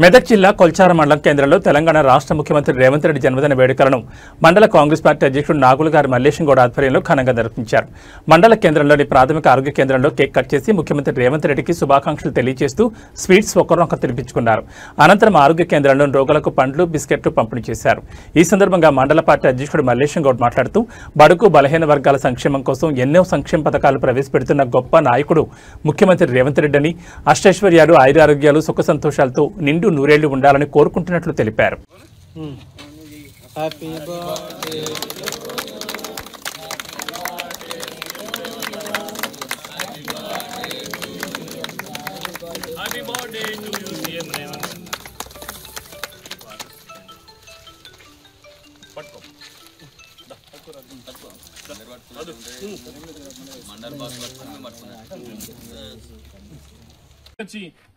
మెదక్ జిల్లా కొల్చార మండలం కేంద్రంలో తెలంగాణ రాష్ట్ర ముఖ్యమంత్రి రేవంత్ రెడ్డి జన్మదిన వేడుకలను మండల కాంగ్రెస్ పార్టీ అధ్యక్షుడు నాగుల గారి మల్లేశం గౌడ్ ఆధ్వర్యంలో ఘనంగా నిర్వహించారు. మండల కేంద్రంలోని ప్రాథమిక ఆరోగ్య కేంద్రంలో కేక్ కట్ చేసి ముఖ్యమంత్రి రేవంత్ రెడ్డికి శుభాకాంక్షలు తెలియజేస్తూ స్వీట్స్ ఒకరొక తినిపించుకున్నారు. అనంతరం ఆరోగ్య కేంద్రంలో రోగులకు పండ్లు, బిస్కెట్లు పంపిణీ చేశారు. ఈ సందర్భంగా మండల పార్టీ అధ్యక్షుడు మల్లేశం గౌడ్ మాట్లాడుతూ బడుగు బలహీన వర్గాల సంక్షేమం కోసం ఎన్నో సంక్షేమ పథకాలు ప్రవేశపెడుతున్న గొప్ప నాయకుడు ముఖ్యమంత్రి రేవంత్ రెడ్డి అని, అష్టైశ్వర్యాలు, ఆయురారోగ్యాలు, సుఖ సంతోషాలతో నిండు నూరేళ్లు ఉండాలని కోరుకుంటున్నట్లు తెలిపారు.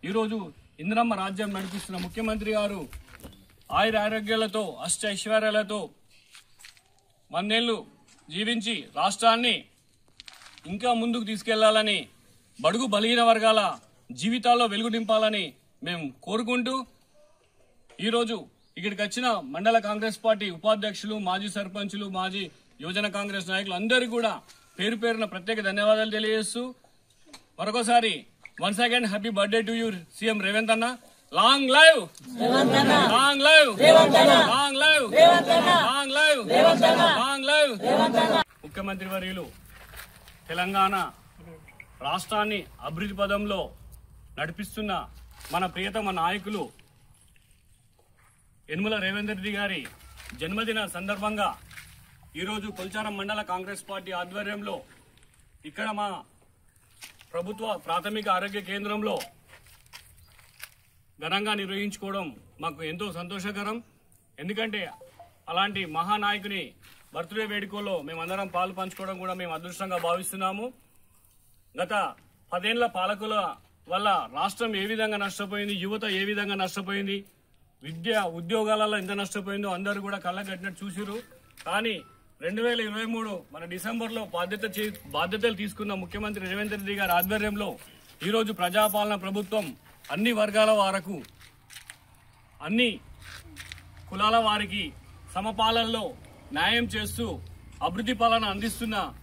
ఈరోజు ఇందిరమ్మ రాజ్యం నడిపిస్తున్న ముఖ్యమంత్రి గారు ఆయుర ఆరోగ్యాలతో, అష్టైశ్వర్యాలతో వందేళ్లు జీవించి రాష్ట్రాన్ని ఇంకా ముందుకు తీసుకెళ్లాలని, బడుగు బలహీన వర్గాల జీవితాల్లో వెలుగు నింపాలని మేము కోరుకుంటూ ఈరోజు ఇక్కడికి వచ్చిన మండల కాంగ్రెస్ పార్టీ ఉపాధ్యక్షులు, మాజీ సర్పంచులు, మాజీ యువజన కాంగ్రెస్ నాయకులు అందరికీ కూడా పేరు పేరున ప్రత్యేక ధన్యవాదాలు తెలియజేస్తూ మరొకసారి once again happy birthday to you CM Revanth Anna. Long live Revanth Anna, long live Revanth Anna, long live Revanth Anna, long live Revanth Anna, long live Revanth Anna. ముఖ్యమంత్రి వర్యులు తెలంగాణ రాష్ట్రాన్ని అభివృద్ధి పదంలో నడిపిస్తున్న మన ప్రియతమ నాయకులు యనమల రేవంత్ రెడ్డి గారి జన్మదిన సందర్భంగా ఈరోజు కొల్చారం మండల కాంగ్రెస్ పార్టీ ఆధ్వర్యంలో ఇక్కడ మా ప్రభుత్వ ప్రాథమిక ఆరోగ్య కేంద్రంలో ఘనంగా నిర్వహించుకోవడం మాకు ఎంతో సంతోషకరం. ఎందుకంటే అలాంటి మహానాయకుని బర్త్డే వేడుకలో మేమందరం పాలు పంచుకోవడం కూడా మేము అదృష్టంగా భావిస్తున్నాము. గత 10 ఏళ్ల పాలకుల వల్ల రాష్ట్రం ఏ విధంగా నష్టపోయింది, యువత ఏ విధంగా నష్టపోయింది, విద్య ఉద్యోగాలలో ఎంత నష్టపోయిందో అందరూ కూడా కళ్ళగట్టినట్టు చూసిరు. కానీ 2023 మన డిసెంబర్లో బాధ్యతలు తీసుకున్న ముఖ్యమంత్రి రేవంత్ రెడ్డి గారి ఆధ్వర్యంలో ఈరోజు ప్రజాపాలన ప్రభుత్వం అన్ని వర్గాల వారకు, అన్ని కులాల వారికి సమపాలనలో న్యాయం చేస్తూ అభివృద్ధి పాలన అందిస్తున్న